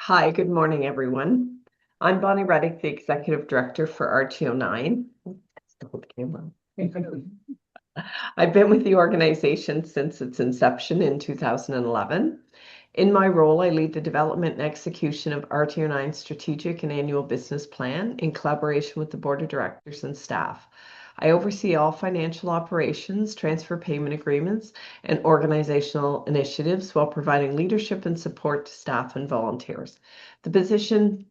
Hi, good morning, everyone. I'm Bonnie Reddick, the Executive Director for RTO9. Hold the camera. I've been with the organization since its inception in 2011. In my role, I lead the development and execution of RTO9's strategic and annual business plan in collaboration with the board of directors and staff. I oversee all financial operations, transfer payment agreements, and organizational initiatives while providing leadership and support to staff and volunteers. The position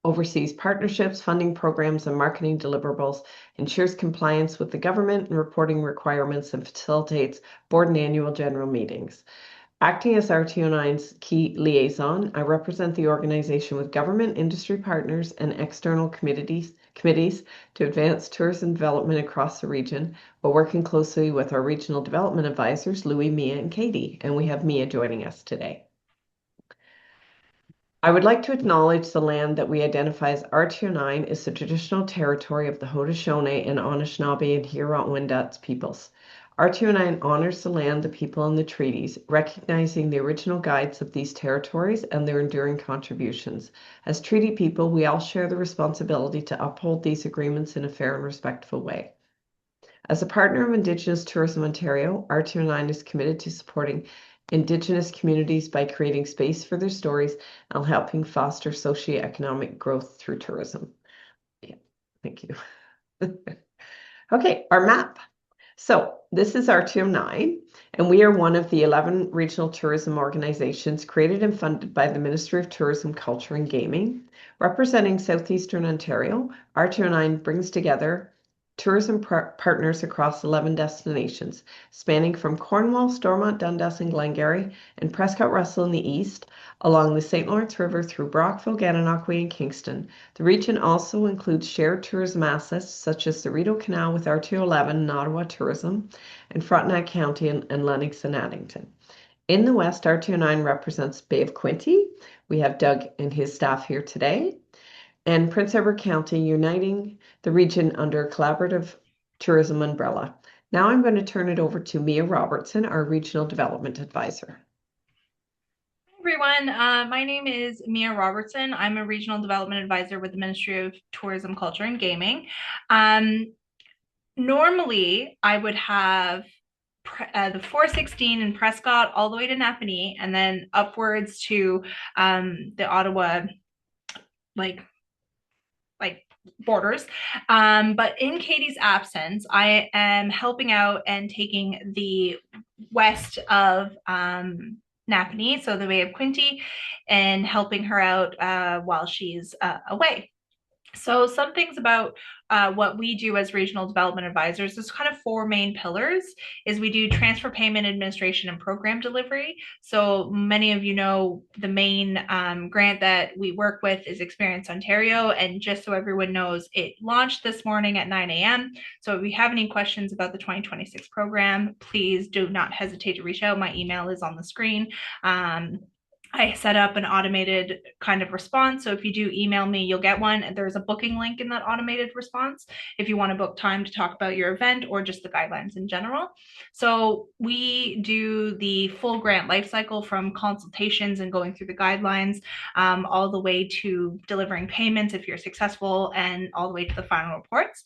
oversees partnerships, funding programs, and marketing deliverables, ensures compliance with the government and reporting requirements, and facilitates board and annual general meetings. Acting as RTO9's key liaison, I represent the organization with government, industry partners, and external committees to advance tourism development across the region while working closely with our regional development advisors, Louis, Mia, and Katie. And we have Mia joining us today. I would like to acknowledge the land that we identify as RTO9 is the traditional territory of the Haudenosaunee and Anishinaabe and Huron-Wendat peoples. RTO9 honors the land, the people, and the treaties, recognizing the original guides of these territories and their enduring contributions. As treaty people, we all share the responsibility to uphold these agreements in a fair and respectful way. As a partner of Indigenous Tourism Ontario, RTO9 is committed to supporting Indigenous communities by creating space for their stories and helping foster socioeconomic growth through tourism. Yeah, thank you. Okay, our map. So this is RTO9, and we are one of the 11 regional tourism organizations created and funded by the Ministry of Tourism, Culture and Gaming. Representing Southeastern Ontario, RTO9 brings together tourism partners across 11 destinations, spanning from Cornwall, Stormont, Dundas, and Glengarry, and Prescott Russell in the east, along the St. Lawrence River through Brockville, Gananoque, and Kingston. The region also includes shared tourism assets such as the Rideau Canal with RTO11 and Ottawa Tourism, and Frontenac County and Lennox and Addington. In the west, RTO9 represents Bay of Quinte. We have Doug and his staff here today, and Prince Edward County, uniting the region under a collaborative tourism umbrella. Now I'm going to turn it over to Mia Robertson, our Regional Development Advisor. Hi everyone, my name is Mia Robertson. I'm a Regional Development Advisor with the Ministry of Tourism, Culture and Gaming. Normally, I would have the 416 in Prescott all the way to Napanee and then upwards to the Ottawa like borders. But in Katie's absence, I am helping out and taking the west of Napanee, so the Bay of Quinte, and helping her out while she's away. So some things about what we do as regional development advisors, there's kind of four main pillars. Is we do transfer payment administration and program delivery. So many of you know the main grant that we work with is Experience Ontario. And just so everyone knows, it launched this morning at 9 a.m. So if you have any questions about the 2026 program, please do not hesitate to reach out. My email is on the screen. I set up an automated kind of response. So if you do email me, you'll get one. There's a booking link in that automated response if you want to book time to talk about your event or just the guidelines in general. So we do the full grant life cycle from consultations and going through the guidelines all the way to delivering payments if you're successful and all the way to the final reports.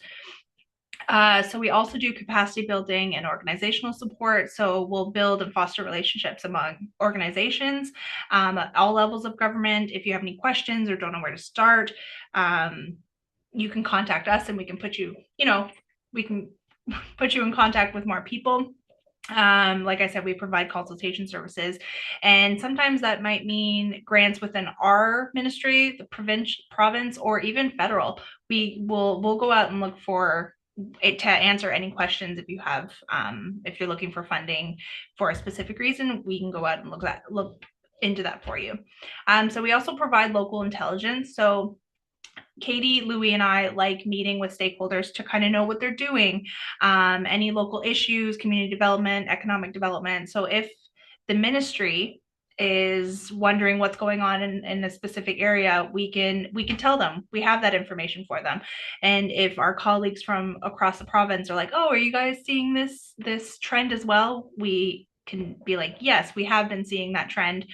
So we also do capacity building and organizational support. So we'll build and foster relationships among organizations at all levels of government. If you have any questions or don't know where to start, you can contact us and we can put you, we can put you in contact with more people. Like I said, we provide consultation services, and sometimes that might mean grants within our ministry, the province, or even federal. We'll go out and look for it to answer any questions if you have if you're looking for funding for a specific reason. We can go out and look into that for you. So we also provide local intelligence. So Katie, Louie, and I like meeting with stakeholders to kind of know what they're doing, any local issues, community development, economic development. So if the ministry is wondering what's going on in a specific area, we can tell them. We have that information for them. And if our colleagues from across the province are like, oh, are you guys seeing this trend as well? We can be like, yes, we have been seeing that trend.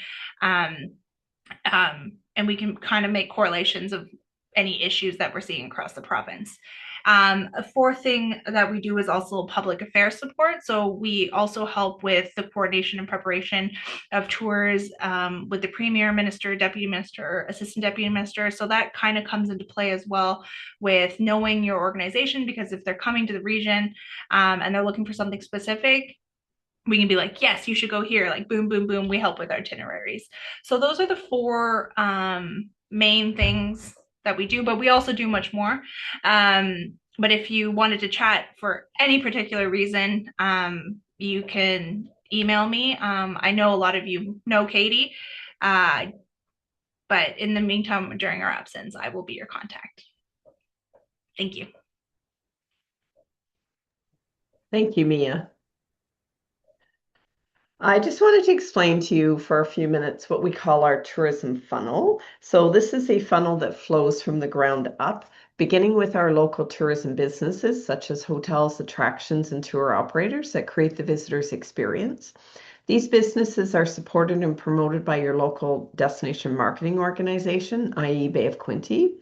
and we can kind of make correlations of any issues that we're seeing across the province. A fourth thing that we do is also public affairs support. So we also help with the coordination and preparation of tours with the premier, minister, deputy minister, assistant deputy minister. So that kind of comes into play as well with knowing your organization, because if they're coming to the region and they're looking for something specific, we can be like, yes, you should go here. Like, boom, boom, boom. We help with itineraries. So those are the four main things that we do, but we also do much more. But if you wanted to chat for any particular reason, you can email me. I know a lot of you know Katie, but in the meantime, during our absence, I will be your contact. Thank you. Thank you, Mia. I just wanted to explain to you for a few minutes what we call our tourism funnel. So this is a funnel that flows from the ground up, beginning with our local tourism businesses, such as hotels, attractions, and tour operators that create the visitor's experience. These businesses are supported and promoted by your local destination marketing organization, i.e. Bay of Quinte,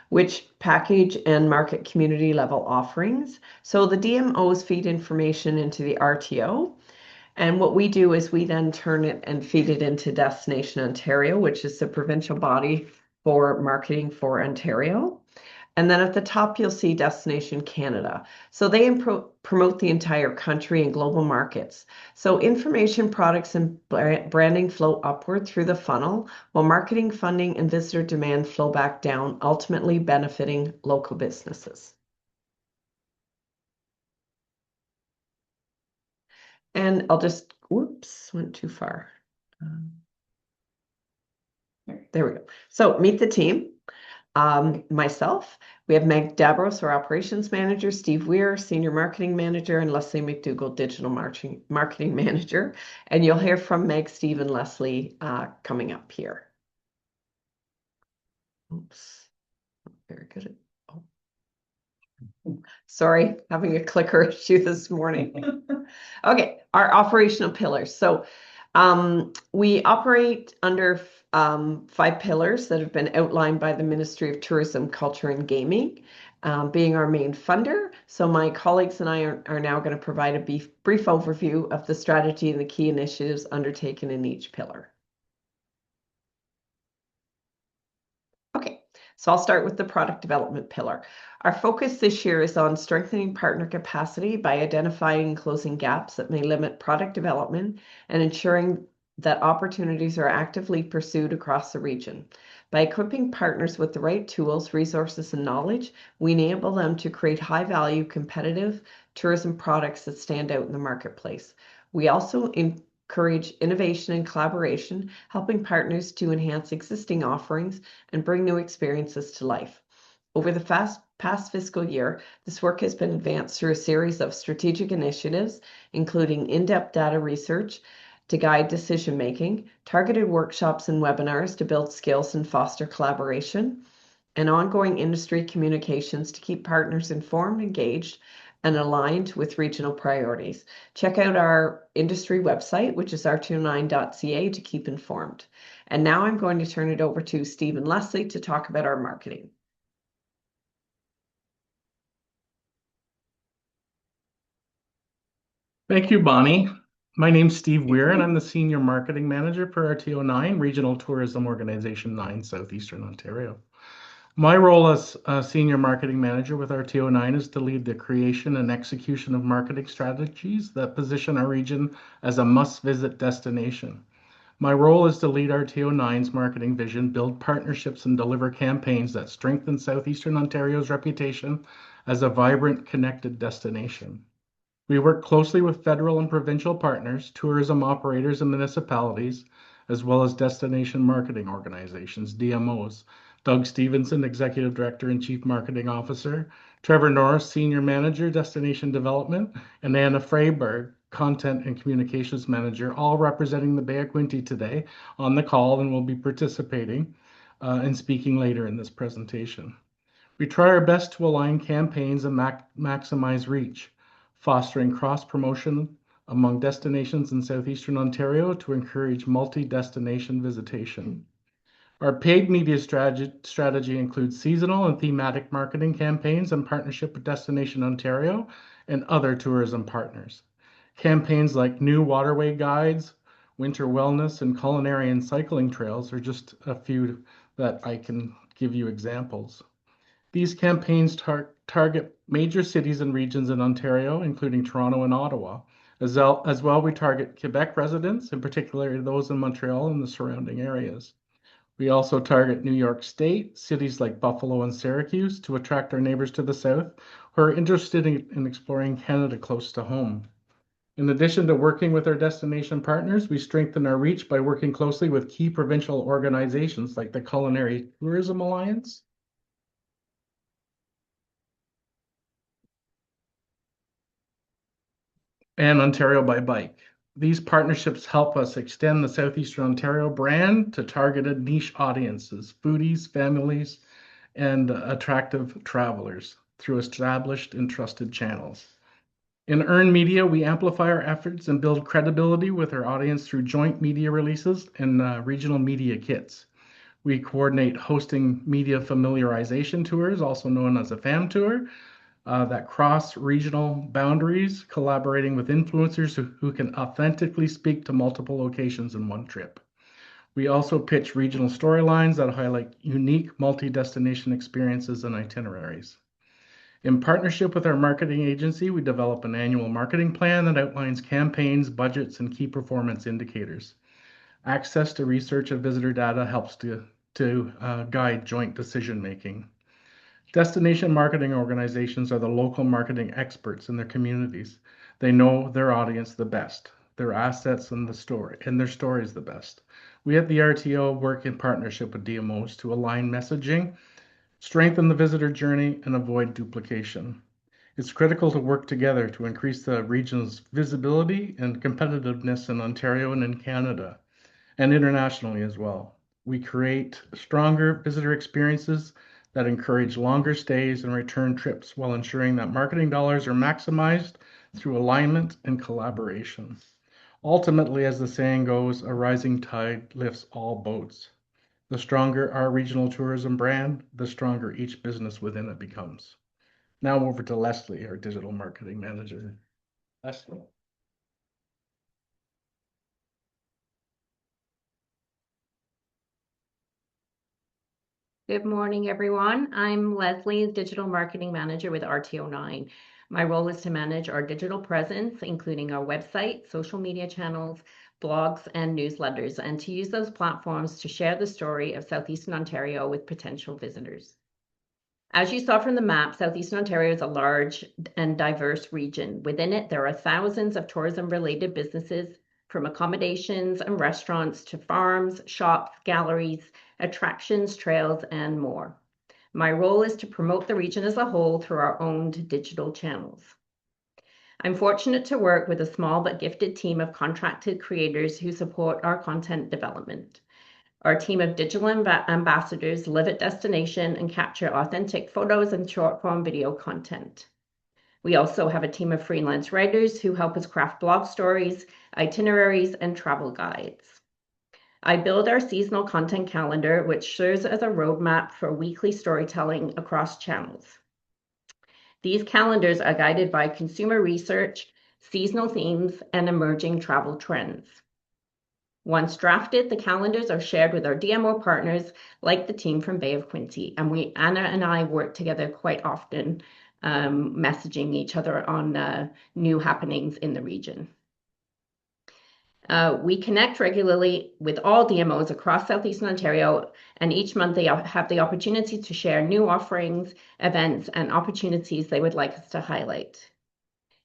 which package and market community level offerings. So the DMOs feed information into the RTO. And what we do is we then turn it and feed it into Destination Ontario, which is the provincial body for marketing for Ontario. And then at the top, you'll see Destination Canada. So they promote the entire country and global markets. So information, products, and branding flow upward through the funnel, while marketing, funding, and visitor demand flow back down, ultimately benefiting local businesses. And I'll just, whoops, went too far. There we go. So meet the team. Myself, we have Meg Dabros, our operations manager, Steve Weir, senior marketing manager, and Leslie McDougall, digital marketing manager. And you'll hear from Meg, Steve, and Leslie coming up here. Oops, very good at, oh. Sorry, having a clicker issue this morning. Okay, our operational pillars. So we operate under 5 pillars that have been outlined by the Ministry of Tourism, Culture and Gaming, being our main funder. So my colleagues and I are now going to provide a brief overview of the strategy and the key initiatives undertaken in each pillar. Okay, so I'll start with the product development pillar. Our focus this year is on strengthening partner capacity by identifying and closing gaps that may limit product development and ensuring that opportunities are actively pursued across the region. By equipping partners with the right tools, resources, and knowledge, we enable them to create high-value, competitive tourism products that stand out in the marketplace. We also encourage innovation and collaboration, helping partners to enhance existing offerings and bring new experiences to life. Over the past fiscal year, this work has been advanced through a series of strategic initiatives, including in-depth data research to guide decision-making, targeted workshops and webinars to build skills and foster collaboration, and ongoing industry communications to keep partners informed, engaged, and aligned with regional priorities. Check out our industry website, which is r29.ca, to keep informed. And now I'm going to turn it over to Steve and Leslie to talk about our marketing. Thank you, Bonnie. My name's Steve Weir, and I'm the Senior Marketing Manager for RTO9, Regional Tourism Organization 9, Southeastern Ontario. My role as Senior Marketing Manager with RTO9 is to lead the creation and execution of marketing strategies that position our region as a must-visit destination. My role is to lead RTO9's marketing vision, build partnerships, and deliver campaigns that strengthen Southeastern Ontario's reputation as a vibrant, connected destination. We work closely with federal and provincial partners, tourism operators and municipalities, as well as destination marketing organizations, DMOs. Doug Stevenson, Executive Director and Chief Marketing Officer, Trevor Norris, Senior Manager, Destination Development, and Anna Freiberg, Content and Communications Manager, all representing the Bay of Quinte today on the call and will be participating and speaking later in this presentation. We try our best to align campaigns and maximize reach, fostering cross-promotion among destinations in Southeastern Ontario to encourage multi-destination visitation. Our paid media strategy includes seasonal and thematic marketing campaigns in partnership with Destination Ontario and other tourism partners. Campaigns like new waterway guides, winter wellness, and culinary and cycling trails are just a few that I can give you examples. These campaigns target major cities and regions in Ontario, including Toronto and Ottawa. As well, we target Quebec residents, in particular those in Montreal and the surrounding areas. We also target New York State, cities like Buffalo and Syracuse, to attract our neighbors to the south who are interested in exploring Canada close to home. In addition to working with our destination partners, we strengthen our reach by working closely with key provincial organizations like the Culinary Tourism Alliance, and Ontario by Bike. These partnerships help us extend the Southeastern Ontario brand to targeted niche audiences, foodies, families, and attractive travelers through established and trusted channels. In earned media, we amplify our efforts and build credibility with our audience through joint media releases and regional media kits. We coordinate hosting media familiarization tours, also known as a FAM tour, that cross regional boundaries, collaborating with influencers who can authentically speak to multiple locations in one trip. We also pitch regional storylines that highlight unique multi-destination experiences and itineraries. In partnership with our marketing agency, we develop an annual marketing plan that outlines campaigns, budgets, and key performance indicators. Access to research and visitor data helps to guide joint decision making. Destination marketing organizations are the local marketing experts in their communities. They know their audience the best, their assets and their stories the best. We at the RTO work in partnership with DMOs to align messaging, strengthen the visitor journey, and avoid duplication. It's critical to work together to increase the region's visibility and competitiveness in Ontario and in Canada, and internationally as well. We create stronger visitor experiences that encourage longer stays and return trips while ensuring that marketing dollars are maximized through alignment and collaboration. Ultimately, as the saying goes, a rising tide lifts all boats. The stronger our regional tourism brand, the stronger each business within it becomes. Now over to Leslie, our digital marketing manager. Leslie. Good morning, everyone. I'm Leslie, Digital Marketing Manager with RTO9. My role is to manage our digital presence, including our website, social media channels, blogs, and newsletters, and to use those platforms to share the story of Southeastern Ontario with potential visitors. As you saw from the map, Southeastern Ontario is a large and diverse region. Within it, there are thousands of tourism-related businesses, from accommodations and restaurants to farms, shops, galleries, attractions, trails, and more. My role is to promote the region as a whole through our owned digital channels. I'm fortunate to work with a small but gifted team of contracted creators who support our content development. Our team of digital ambassadors live at destination and capture authentic photos and short-form video content. We also have a team of freelance writers who help us craft blog stories, itineraries, and travel guides. I build our seasonal content calendar, which serves as a roadmap for weekly storytelling across channels. These calendars are guided by consumer research, seasonal themes, and emerging travel trends. Once drafted, the calendars are shared with our DMO partners, like the team from Bay of Quinte, and Anna and I work together quite often, messaging each other on new happenings in the region. We connect regularly with all DMOs across Southeastern Ontario, and each month they have the opportunity to share new offerings, events, and opportunities they would like us to highlight.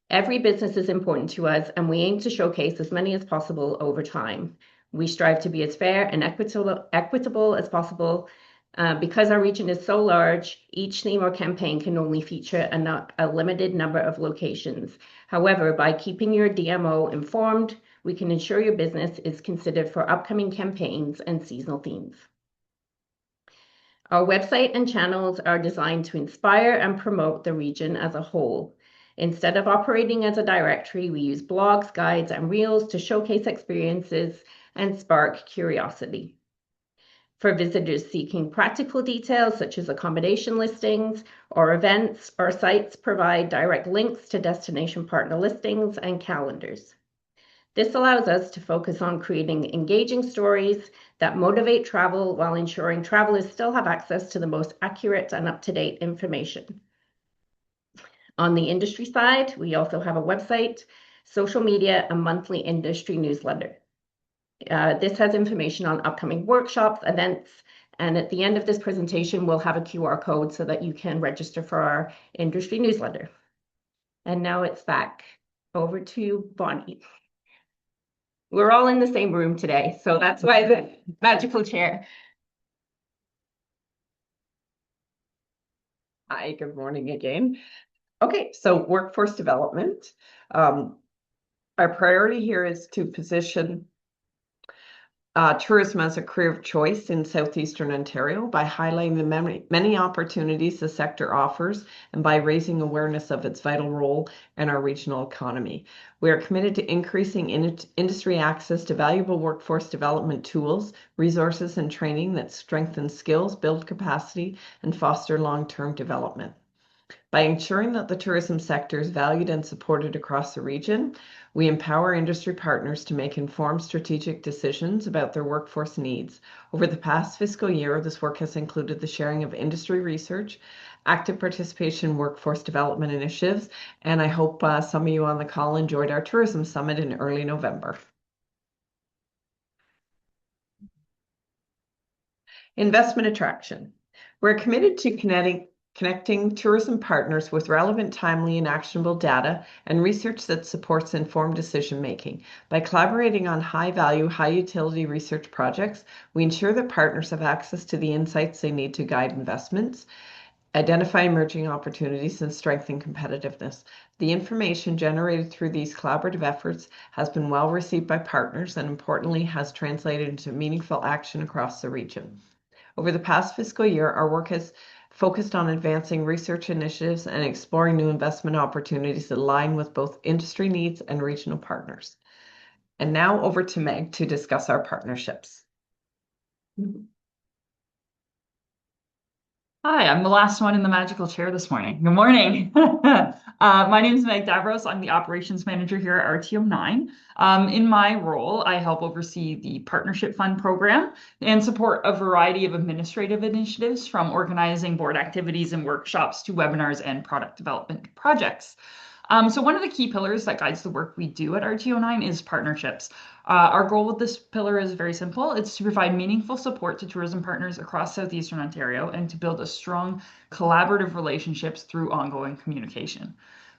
Every business is important to us, and we aim to showcase as many as possible over time. We strive to be as fair and equitable as possible. Because our region is so large, each theme or campaign can only feature a limited number of locations. However, by keeping your DMO informed, we can ensure your business is considered for upcoming campaigns and seasonal themes. Our website and channels are designed to inspire and promote the region as a whole. Instead of operating as a directory, we use blogs, guides, and reels to showcase experiences and spark curiosity. For visitors seeking practical details such as accommodation listings or events, our sites provide direct links to destination partner listings and calendars. This allows us to focus on creating engaging stories that motivate travel while ensuring travelers still have access to the most accurate and up-to-date information. On the industry side, we also have a website, social media, and monthly industry newsletter. This has information on upcoming workshops, events, and at the end of this presentation, we'll have a QR code so that you can register for our industry newsletter. And now it's back over to Bonnie. We're all in the same room today, so that's why the magical chair. Hi, good morning again. Okay, so workforce development. Our priority here is to position tourism as a career of choice in southeastern Ontario by highlighting the many opportunities the sector offers and by raising awareness of its vital role in our regional economy. We are committed to increasing industry access to valuable workforce development tools, resources, and training that strengthen skills, build capacity, and foster long-term development. By ensuring that the tourism sector is valued and supported across the region, we empower industry partners to make informed strategic decisions about their workforce needs. Over the past fiscal year, this work has included the sharing of industry research, active participation in workforce development initiatives, and I hope some of you on the call enjoyed our tourism summit in early November. Investment attraction. We're committed to connecting tourism partners with relevant, timely, and actionable data and research that supports informed decision-making. By collaborating on high-value, high-utility research projects, we ensure that partners have access to the insights they need to guide investments, identify emerging opportunities, and strengthen competitiveness. The information generated through these collaborative efforts has been well received by partners and, importantly, has translated into meaningful action across the region. Over the past fiscal year, our work has focused on advancing research initiatives and exploring new investment opportunities that align with both industry needs and regional partners. And now over to Meg to discuss our partnerships. Hi, I'm the last one in the magical chair this morning. Good morning. My name is Meg Davros. I'm the operations manager here at RTO9. In my role, I help oversee the Partnership Fund program and support a variety of administrative initiatives from organizing board activities and workshops to webinars and product development projects. So one of the key pillars that guides the work we do at RTO9 is partnerships. Our goal with this pillar is very simple. It's to provide meaningful support to tourism partners across southeastern Ontario and to build a strong collaborative relationships through ongoing communication.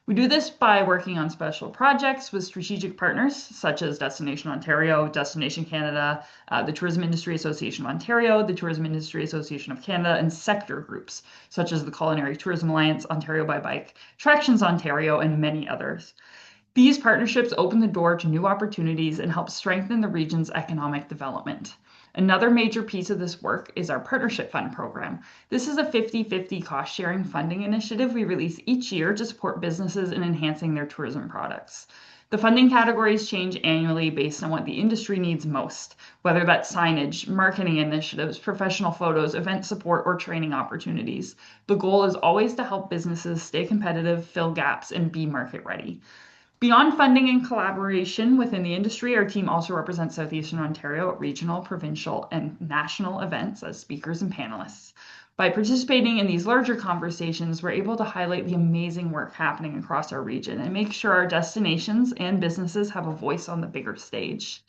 We do this by working on special projects with strategic partners such as Destination Ontario, Destination Canada, the Tourism Industry Association of Ontario, the Tourism Industry Association of Canada, and sector groups such as the Culinary Tourism Alliance, Ontario by Bike, Attractions Ontario, and many others. These partnerships open the door to new opportunities and help strengthen the region's economic development. Another major piece of this work is our Partnership Fund program. This is a 50-50 cost-sharing funding initiative we release each year to support businesses in enhancing their tourism products. The funding categories change annually based on what the industry needs most, whether that's signage, marketing initiatives, professional photos, event support, or training opportunities. The goal is always to help businesses stay competitive, fill gaps, and be market ready. Beyond funding and collaboration within the industry, our team also represents Southeastern Ontario at regional, provincial, and national events as speakers and panelists. By participating in these larger conversations, we're able to highlight the amazing work happening across our region and make sure our destinations and businesses have a voice on the bigger stage.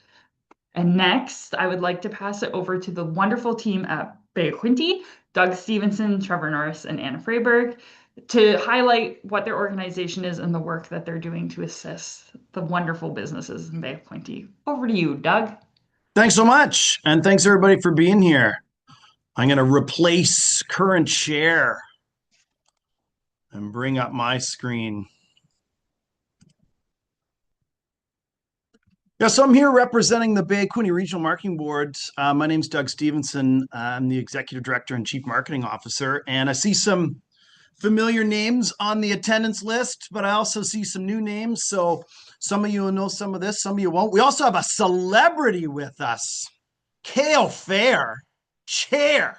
And next, I would like to pass it over to the wonderful team at Bay of Quinte, Doug Stevenson, Trevor Norris, and Anna Freyberg, to highlight what their organization is and the work that they're doing to assist the wonderful businesses in Bay of Quinte. Over to you, Doug. Thanks so much. And thanks everybody for being here. I'm going to replace current chair and bring up my screen. Yeah, so I'm here representing the Bay of Quinte Regional Marketing Board. My name's Doug Stevenson. I'm the Executive Director and Chief Marketing Officer. And I see some familiar names on the attendance list, but I also see some new names. So some of you will know some of this, some of you won't. We also have a celebrity with us, Kale Fair. chair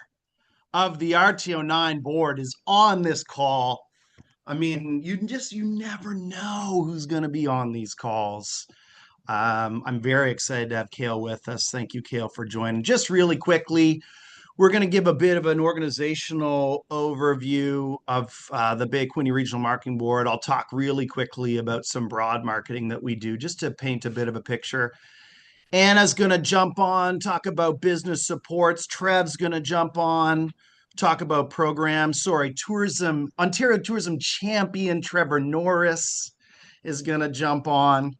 of the RTO9 board is on this call. I mean, you never know who's going to be on these calls. I'm very excited to have Kale with us. Thank you, Kale, for joining. Just really quickly, we're going to give a bit of an organizational overview of the Bay of Quinte Regional Marketing Board. I'll talk really quickly about some broad marketing that we do just to paint a bit of a picture. Anna's going to jump on, talk about business supports. Trev's going to jump on, talk about programs. Ontario Tourism Champion Trevor Norris is going to jump on.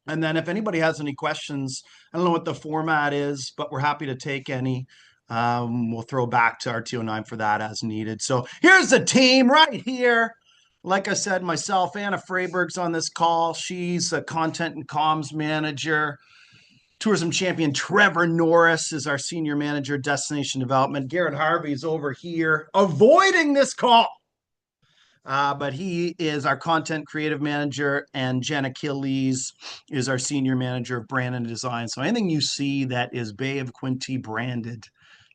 And then if anybody has any questions, I don't know what the format is, but we're happy to take any. We'll throw back to RTO9 for that as needed. So here's the team right here. Like I said, myself, Anna Freiberg's on this call. She's a content and comms manager. Tourism champion Trevor Norris is our senior manager, destination development. Garrett Harvey is over here avoiding this call. But he is our content creative manager, and Jen Achilles is our senior manager of brand and design. So anything you see that is Bay of Quinte branded,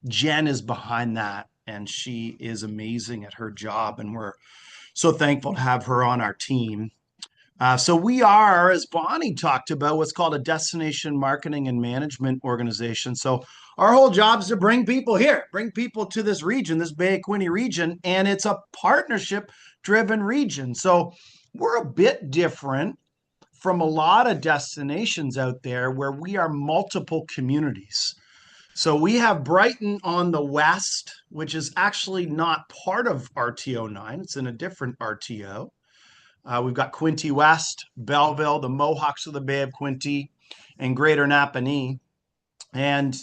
Jen is behind that, and she is amazing at her job, and we're so thankful to have her on our team. So we are, as Bonnie talked about, what's called a destination marketing and management organization. So our whole job is to bring people here, bring people to this region, this Bay of Quinte region, and it's a partnership-driven region. So we're a bit different from a lot of destinations out there where we are multiple communities. So we have Brighton on the west, which is actually not part of RTO9. It's in a different RTO. We've got Quinte West, Belleville, the Mohawks of the Bay of Quinte, and Greater Napanee. And,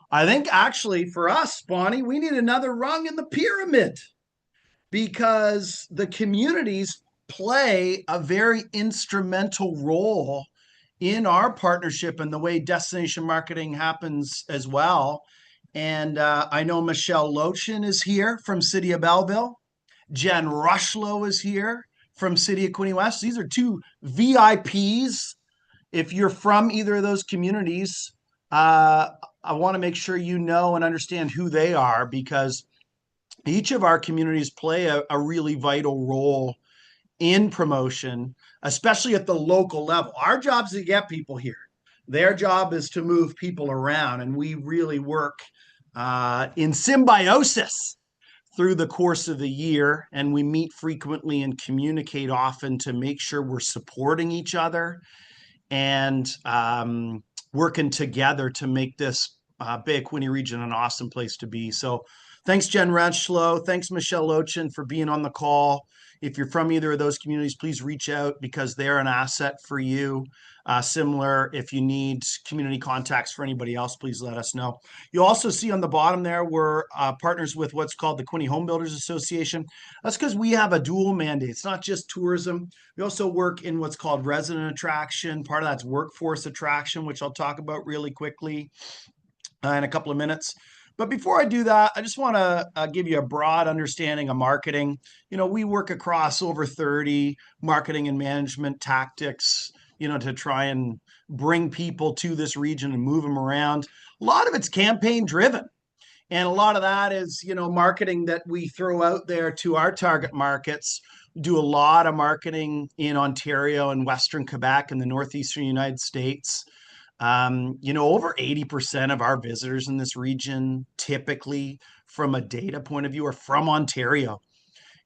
I think actually for us, Bonnie, we need another rung in the pyramid because the communities play a very instrumental role in our partnership and the way destination marketing happens as well. And I know Michelle Lochin is here from City of Belleville. Jen Rushlow is here from City of Quinte West. These are two VIPs. If you're from either of those communities, I want to make sure you know and understand who they are because each of our communities play a really vital role in promotion, especially at the local level. Our job is to get people here. Their job is to move people around, and we really work in symbiosis through the course of the year, and we meet frequently and communicate often to make sure we're supporting each other and working together to make this Bay of Quinte region an awesome place to be. So thanks, Jen Ratchlow. Thanks, Michelle Lochin, for being on the call. If you're from either of those communities, please reach out because they're an asset for you. Similar, if you need community contacts for anybody else, please let us know. You'll also see on the bottom there, we're partners with what's called the Quinte Home Builders Association. That's because we have a dual mandate. It's not just tourism. We also work in what's called resident attraction. Part of that's workforce attraction, which I'll talk about really quickly in a couple of minutes. But before I do that, I just want to give you a broad understanding of marketing. We work across over 30 marketing and management tactics, to try and bring people to this region and move them around. A lot of it's campaign driven. And a lot of that is, marketing that we throw out there to our target markets. We do a lot of marketing in Ontario and Western Quebec and the Northeastern United States. Over 80% of our visitors in this region, typically from a data point of view, are from Ontario.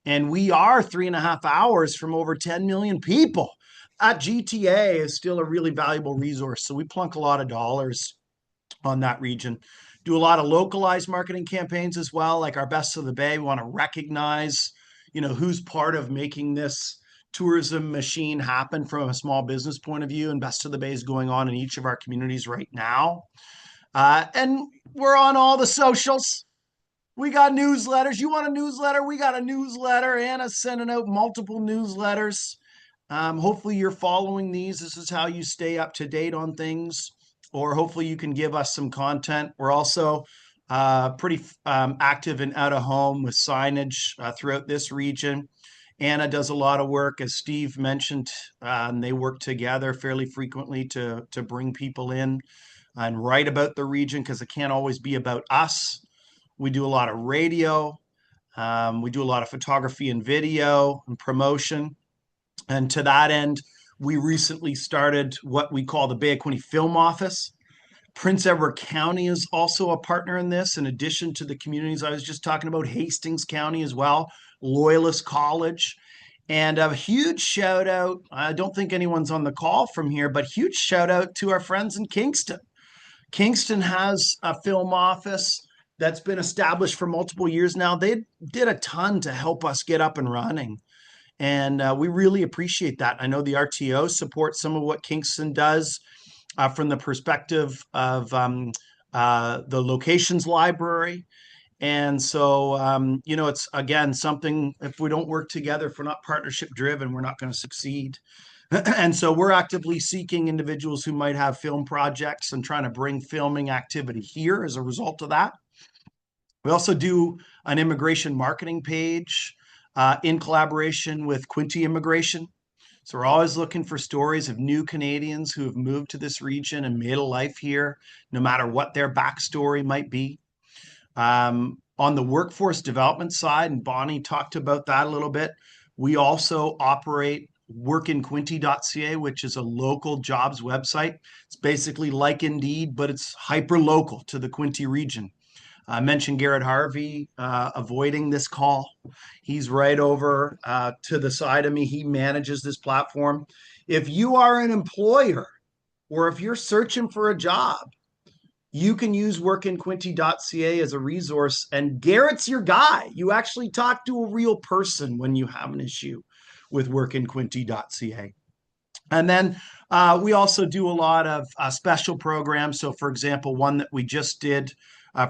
And we are 3.5 hours from over 10 million people. That GTA is still a really valuable resource. So we plunk a lot of dollars on that region. Do a lot of localized marketing campaigns as well, like our Best of the Bay. We want to recognize, who's part of making this tourism machine happen from a small business point of view, and Best of the Bay is going on in each of our communities right now. And we're on all the socials. We got newsletters. You want a newsletter? We got a newsletter. Anna's sending out multiple newsletters. Hopefully you're following these. This is how you stay up to date on things, or hopefully you can give us some content. We're also pretty active in out of home with signage throughout this region. Anna does a lot of work, as Steve mentioned. They work together fairly frequently to bring people in and write about the region because it can't always be about us. We do a lot of radio. We do a lot of photography and video and promotion. And to that end, we recently started what we call the Bay of Quinte Film Office. Prince Edward County is also a partner in this, in addition to the communities I was just talking about, Hastings County as well, Loyalist College. And a huge shout out, I don't think anyone's on the call from here, but huge shout out to our friends in Kingston. Kingston has a film office that's been established for multiple years now. They did a ton to help us get up and running. And we really appreciate that. I know the RTO supports some of what Kingston does from the perspective of the locations library. And so, it's, again, something, if we don't work together, if we're not partnership driven, we're not going to succeed. And so we're actively seeking individuals who might have film projects and trying to bring filming activity here as a result of that. We also do an immigration marketing page in collaboration with Quinte Immigration. So we're always looking for stories of new Canadians who have moved to this region and made a life here, no matter what their backstory might be. On the workforce development side, and Bonnie talked about that a little bit, we also operate workinquinte.ca, which is a local jobs website. It's basically like Indeed, but it's hyper local to the Quinte region. I mentioned Garrett Harvey avoiding this call. He's right over to the side of me. He manages this platform. If you are an employer or if you're searching for a job, you can use workinquinte.ca as a resource, and Garrett's your guy. You actually talk to a real person when you have an issue with workinquinte.ca. And then we also do a lot of special programs. So, for example, one that we just did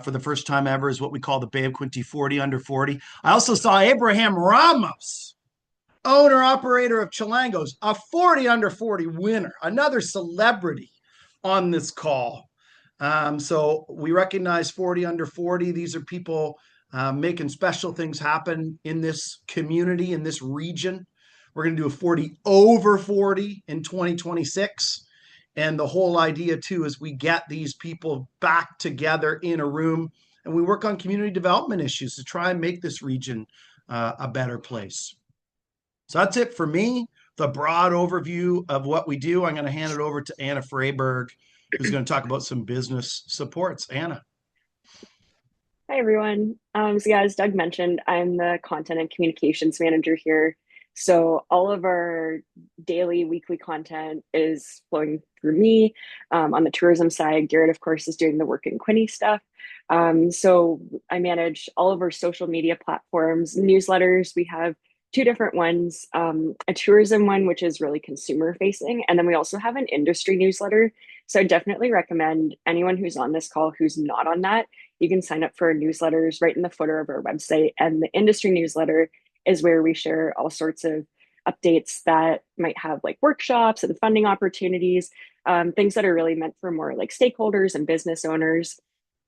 for the first time ever is what we call the Bay of Quinte 40 under 40. I also saw Abraham Ramos, owner operator of Chilangos, a 40 under 40 winner, another celebrity on this call. So we recognize 40 under 40. These are people making special things happen in this community, in this region. We're going to do a 40 over 40 in 2026. And the whole idea, too, is we get these people back together in a room and we work on community development issues to try and make this region a better place. So that's it for me, the broad overview of what we do. I'm going to hand it over to Anna Freiberg, who's going to talk about some business supports. Anna. Hi, everyone. As Doug mentioned, I'm the content and communications manager here. So all of our daily, weekly content is flowing through me. On the tourism side, Garrett, of course, is doing the Work in Quinte stuff. So I manage all of our social media platforms, newsletters. We have two different ones, a tourism one, which is really consumer facing. And then we also have an industry newsletter. So I definitely recommend anyone who's on this call who's not on that, you can sign up for our newsletters right in the footer of our website. And the industry newsletter is where we share all sorts of updates that might have like workshops and funding opportunities, things that are really meant for more like stakeholders and business owners.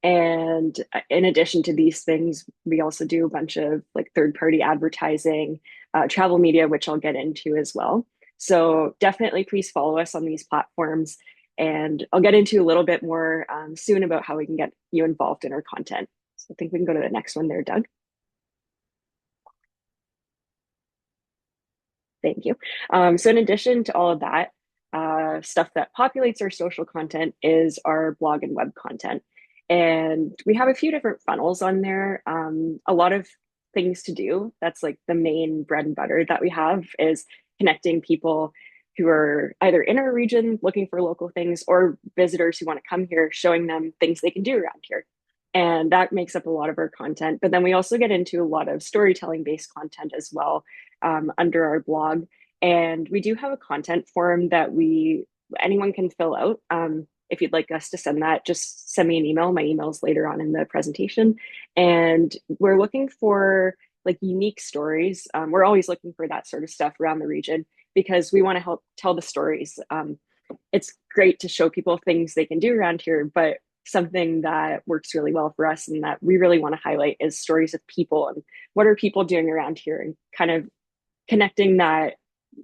And in addition to these things, we also do a bunch of like third-party advertising, travel media, which I'll get into as well. So definitely please follow us on these platforms. And I'll get into a little bit more soon about how we can get you involved in our content. So I think we can go to the next one there, Doug. Thank you. So in addition to all of that, stuff that populates our social content is our blog and web content. And we have a few different funnels on there, a lot of things to do. That's like the main bread and butter that we have is connecting people who are either in our region looking for local things or visitors who want to come here, showing them things they can do around here. And that makes up a lot of our content. But then we also get into a lot of storytelling based content as well under our blog. And we do have a content form that anyone can fill out. If you'd like us to send that, just send me an email. My email is later on in the presentation. And we're looking for like unique stories. We're always looking for that sort of stuff around the region because we want to help tell the stories. It's great to show people things they can do around here, but something that works really well for us and that we really want to highlight is stories of people and what are people doing around here and kind of connecting that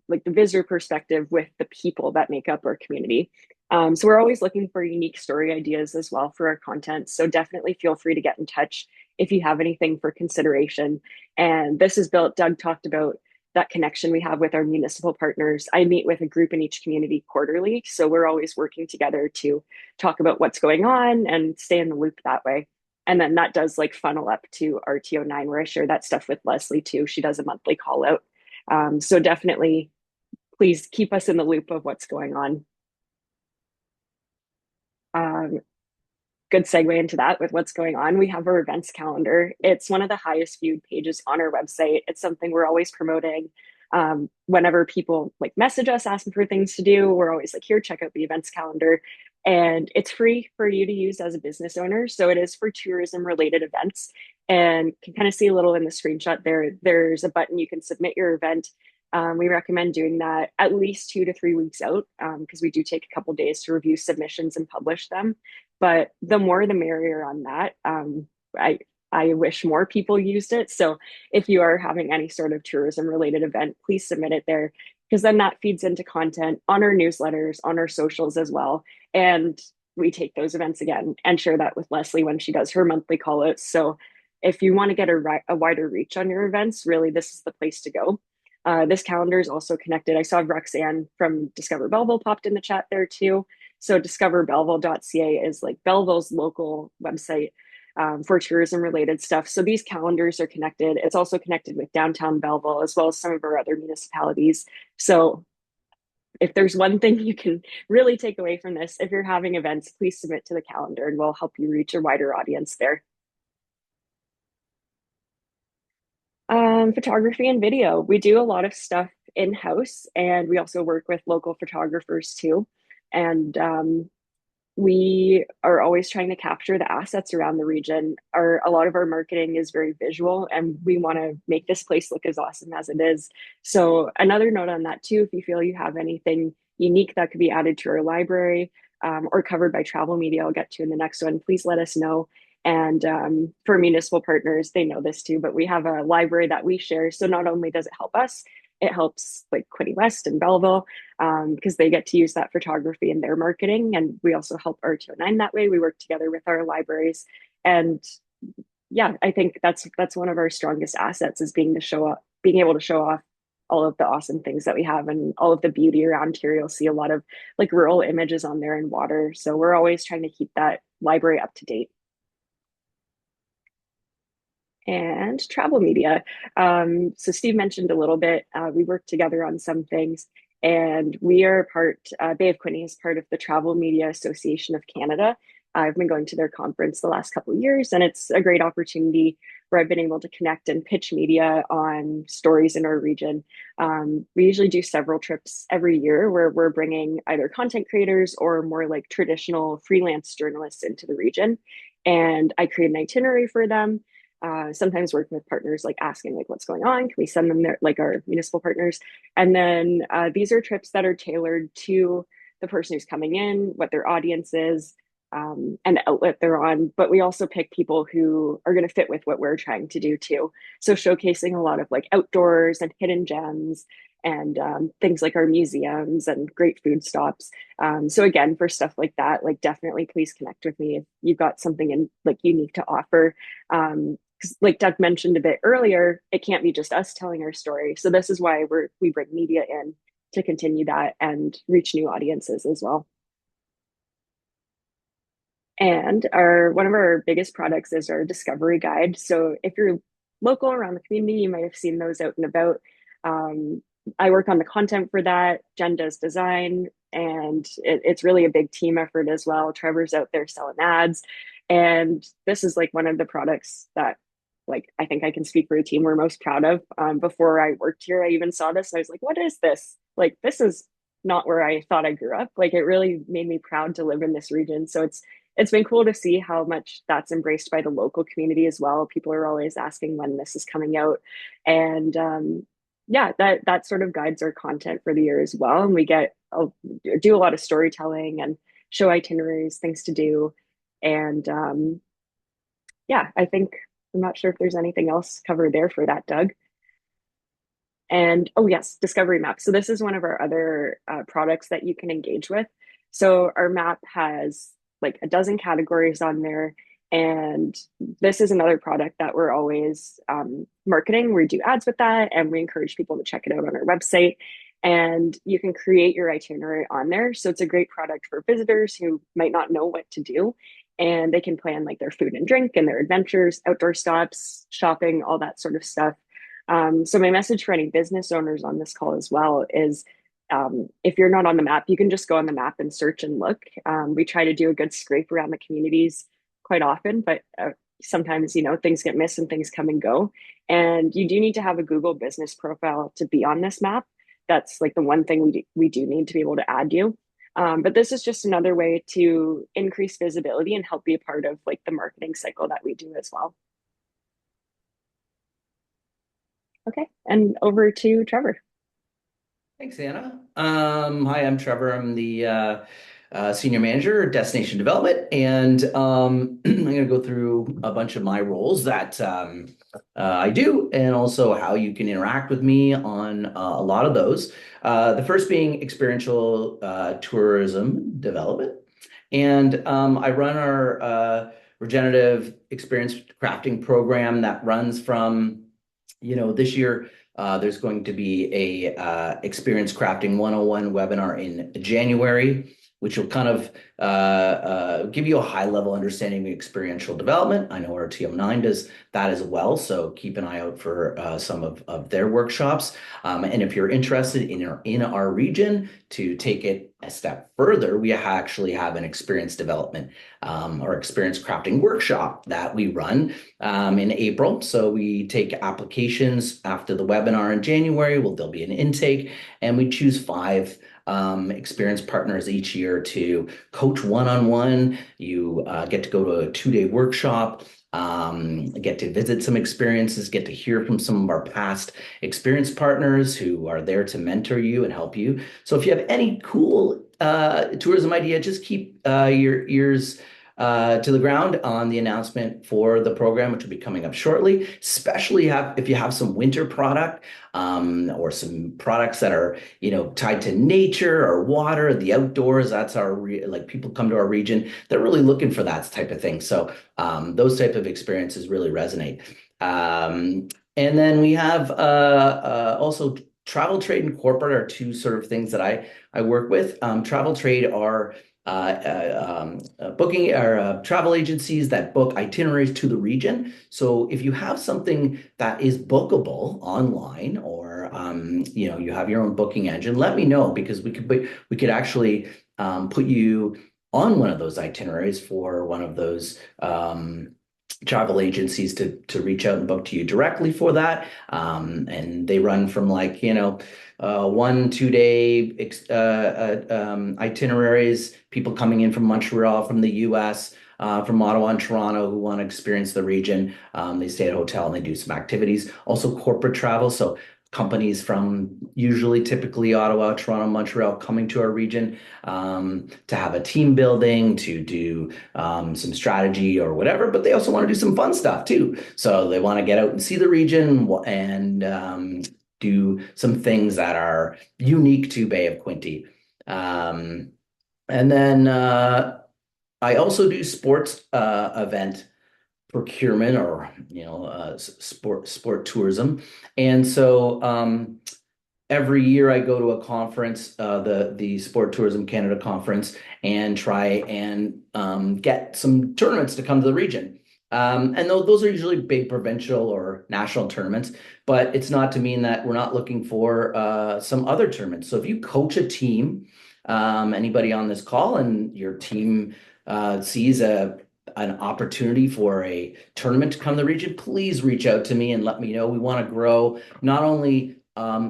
like the visitor perspective with the people that make up our community. So we're always looking for unique story ideas as well for our content. So definitely feel free to get in touch if you have anything for consideration. And this is built, Doug talked about that connection we have with our municipal partners. I meet with a group in each community quarterly. So we're always working together to talk about what's going on and stay in the loop that way. And then that does like funnel up to RTO9, where I share that stuff with Leslie too. She does a monthly call out. So definitely please keep us in the loop of what's going on. Um, Good segue into that with what's going on. We have our events calendar. It's one of the highest viewed pages on our website. It's something we're always promoting. Whenever people like message us asking for things to do, we're always like, here, check out the events calendar. And it's free for you to use as a business owner. So it is for tourism related events. And you can kind of see a little in the screenshot there. There's a button you can submit your event. We recommend doing that at least 2 to 3 weeks out because we do take a couple days to review submissions and publish them. But the more the merrier on that. I wish more people used it. So if you are having any sort of tourism related event, please submit it there because then that feeds into content on our newsletters, on our socials as well. And we take those events again and share that with Leslie when she does her monthly call outs. So if you want to get a wider reach on your events, really, this is the place to go. This calendar is also connected. I saw Roxanne from Discover Belleville popped in the chat there too. So discoverbelleville.ca is like Belleville's local website for tourism related stuff. So these calendars are connected. It's also connected with downtown Belleville as well as some of our other municipalities. So if there's one thing you can really take away from this, if you're having events, please submit to the calendar and we'll help you reach a wider audience there. Photography and video. We do a lot of stuff in-house and we also work with local photographers too. And we are always trying to capture the assets around the region. A lot of our marketing is very visual and we want to make this place look as awesome as it is. So another note on that too, if you feel you have anything unique that could be added to our library or covered by travel media, I'll get to in the next one, please let us know. And for municipal partners, they know this too, but we have a library that we share. So not only does it help us, it helps like Quinte West and Belleville because they get to use that photography in their marketing. And we also help RTO9 that way. We work together with our libraries. And yeah, I think that's one of our strongest assets is being able to show off all of the awesome things that we have and all of the beauty around here. You'll see a lot of like rural images on there in water. So we're always trying to keep that library up to date. And travel media. So Steve mentioned a little bit, we work together on some things and we are Bay of Quinte is part of the Travel Media Association of Canada. I've been going to their conference the last couple of years and it's a great opportunity where I've been able to connect and pitch media on stories in our region. We usually do several trips every year where we're bringing either content creators or more like traditional freelance journalists into the region. And I create an itinerary for them. Sometimes working with partners like asking like what's going on, can we send them there, like our municipal partners, and then these are trips that are tailored to the person who's coming in, what their audience is, and the outlet they're on, but we also pick people who are going to fit with what we're trying to do too, so showcasing a lot of like outdoors and hidden gems and things like our museums and great food stops. So again, for stuff like that, like definitely please connect with me if you've got something like unique to offer. Because like Doug mentioned a bit earlier, it can't be just us telling our story. So this is why we bring media in to continue that and reach new audiences as well. And one of our biggest products is our discovery guide. So if you're local around the community, you might have seen those out and about. I work on the content for that. Jen does design, and it's really a big team effort as well. Trevor's out there selling ads. And this is like one of the products that like I think I can speak for a team we're most proud of. Before I worked here, I even saw this. I was like, what is this? Like, this is not where I thought I grew up. Like, it really made me proud to live in this region. So it's been cool to see how much that's embraced by the local community as well. People are always asking when this is coming out. And yeah, that sort of guides our content for the year as well. And we do a lot of storytelling and show itineraries, things to do. And yeah, I'm not sure if there's anything else covered there for that, Doug. And oh yes, Discovery Map. So this is one of our other products that you can engage with. So our map has like a dozen categories on there. And this is another product that we're always marketing. We do ads with that, and we encourage people to check it out on our website. And you can create your itinerary on there. So it's a great product for visitors who might not know what to do. And they can plan like their food and drink and their adventures, outdoor stops, shopping, all that sort of stuff. So my message for any business owners on this call as well is if you're not on the map, you can just go on the map and search and look. We try to do a good scrape around the communities quite often, but sometimes, you know, things get missed and things come and go. And you do need to have a Google business profile to be on this map. That's like the one thing we do need to be able to add you. But this is just another way to increase visibility and help be a part of like the marketing cycle that we do as well. Okay, and over to Trevor. Thanks, Anna. Hi, I'm Trevor. I'm the Senior Manager, Destination Development, and I'm going to go through a bunch of my roles that I do, and also how you can interact with me on a lot of those. The first being experiential tourism development, and I run our regenerative experience crafting program that runs from, this year. There's going to be a Experience Crafting 101 webinar in January, which will kind of give you a high-level understanding of experiential development. I know our TO9 does that as well, so keep an eye out for some of their workshops. And if you're interested in our region to take it a step further, we actually have an experience development or experience crafting workshop that we run in April. So we take applications after the webinar in January. There'll be an intake, and we choose 5 experience partners each year to coach one-on-one. You get to go to a 2-day workshop, get to visit some experiences, get to hear from some of our past experience partners who are there to mentor you and help you. So if you have any cool tourism idea, just keep your ears to the ground on the announcement for the program, which will be coming up shortly, especially if you have some winter product or some products that are, tied to nature or water, the outdoors. That's like people come to our region, they're really looking for that type of thing. So those type of experiences really resonate. And then we have also travel, trade, and corporate are 2 sort of things that I work with. Travel, trade are booking or travel agencies that book itineraries to the region. So if you have something that is bookable online, or you have your own booking engine, let me know, because we could actually put you on one of those itineraries for one of those travel agencies to reach out and book to you directly for that. And they run from 1-2 day itineraries, people coming in from Montreal, from the US, from Ottawa and Toronto, who want to experience the region. They stay at a hotel and they do some activities. Also corporate travel, so companies from typically Ottawa, Toronto, Montreal, coming to our region to have a team building, to do some strategy or whatever, but they also want to do some fun stuff too. So they want to get out and see the region and do some things that are unique to Bay of Quinte. And then I also do sports event procurement, or sport tourism. And so every year I go to a conference, the Sport Tourism Canada conference, and try and get some tournaments to come to the region. And those are usually big provincial or national tournaments, but it's not to mean that we're not looking for some other tournaments. So if you coach a team, anybody on this call, and your team sees an opportunity for a tournament to come to the region, please reach out to me and let me know. We want to grow not only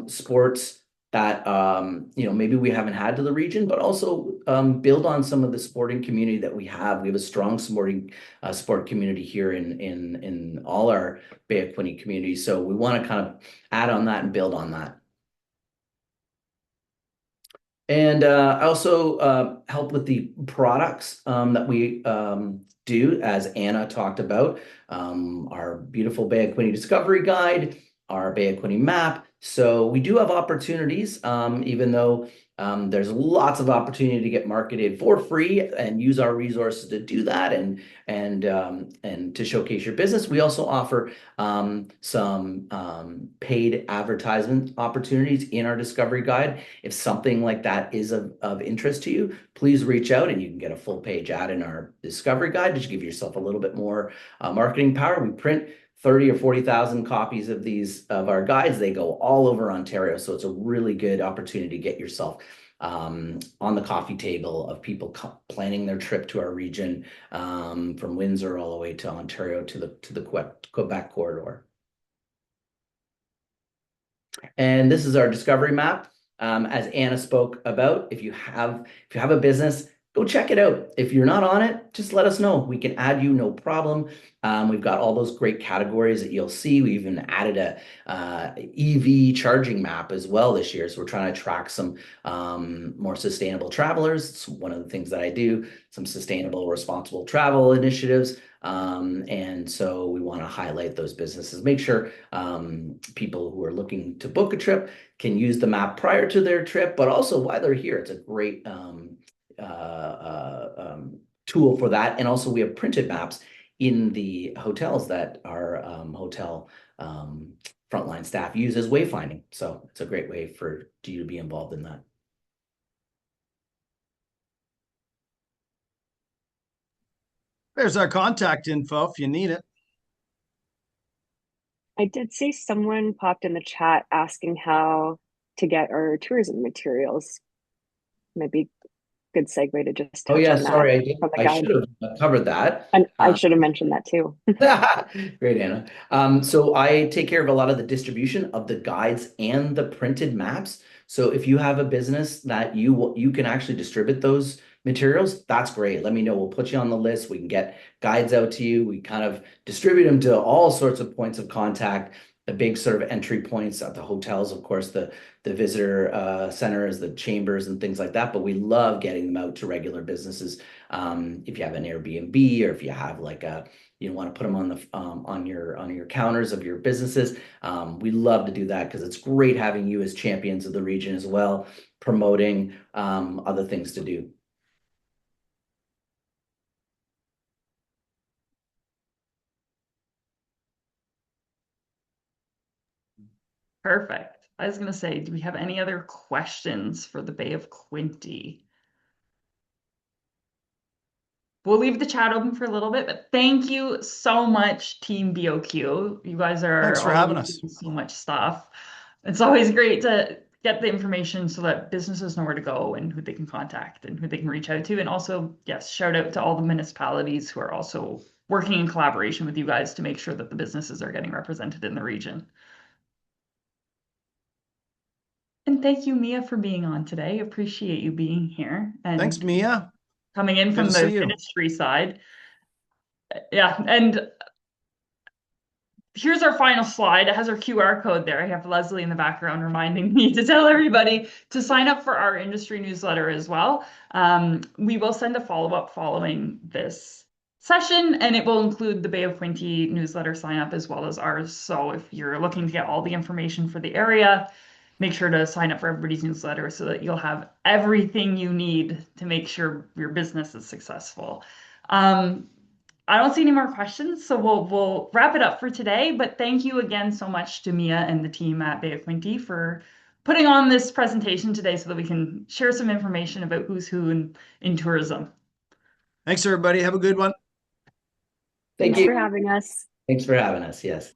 sports that maybe we haven't had to the region, but also build on some of the sporting community that we have. We have a strong sport community here in all our Bay of Quinte communities. So we want to kind of add on that and build on that. And I also help with the products that we do, as Anna talked about, our beautiful Bay of Quinte Discovery Guide, our Bay of Quinte map. So we do have opportunities, even though There's lots of opportunity to get marketed for free and use our resources to do that and to showcase your business. We also offer some paid advertisement opportunities in our discovery guide. If something like that is of interest to you, please reach out and you can get a full page ad in our discovery guide to give yourself a little bit more marketing power. We print 30 or 40,000 copies of our guides. They go all over Ontario. So it's a really good opportunity to get yourself on the coffee table of people planning their trip to our region, from Windsor all the way to Ontario to the Quebec corridor. And this is our discovery map. As Anna spoke about, if you have a business, go check it out. If you're not on it, just let us know. We can add you, no problem. We've got all those great categories that you'll see. We even added a EV charging map as well this year. So we're trying to attract some more sustainable travelers. It's one of the things that I do, some sustainable, responsible travel initiatives. And so we want to highlight those businesses, make sure people who are looking to book a trip can use the map prior to their trip, but also while they're here. It's a great tool for that. And also we have printed maps in the hotels that our hotel frontline staff use as wayfinding. So it's a great way for you to be involved in that. There's our contact info if you need it. I did see someone popped in the chat asking how to get our tourism materials. Maybe good segue to just touch on sorry, that I should have covered that. And I should have mentioned that too. Great, Anna. So I take care of a lot of the distribution of the guides and the printed maps. So if you have a business that you can actually distribute those materials, that's great. Let me know. We'll put you on the list. We can get guides out to you. We kind of distribute them to all sorts of points of contact. The big sort of entry points at the hotels, of course, the visitor centers, the chambers and things like that. But we love getting them out to regular businesses. If you have an Airbnb or if you have like you want to put them on the on your counters of your businesses, we love to do that because it's great having you as champions of the region as well, promoting other things to do. Perfect. I was going to say, do we have any other questions for the Bay of Quinte? We'll leave the chat open for a little bit, but thank you so much, Team BOQ. You guys are Thanks for having us. doing so much stuff. It's always great to get the information so that businesses know where to go and who they can contact and who they can reach out to. And also, yes, shout out to all the municipalities who are also working in collaboration with you guys to make sure that the businesses are getting represented in the region. And thank you, Mia, for being on today. Appreciate you being here. And Thanks, Mia. coming in from the ministry side. Yeah, and here's our final slide. It has our QR code there. I have Leslie in the background reminding me to tell everybody to sign up for our industry newsletter as well. We will send a follow-up following this session, and it will include the Bay of Quinte newsletter sign up as well as ours. So if you're looking to get all the information for the area, make sure to sign up for everybody's newsletter so that you'll have everything you need to make sure your business is successful. I don't see any more questions, so we'll wrap it up for today. But thank you again so much to Mia and the team at Bay of Quinte for putting on this presentation today so that we can share some information about who's who in tourism. Thanks, everybody. Have a good one. Thanks for having us. Thanks for having us. Yes.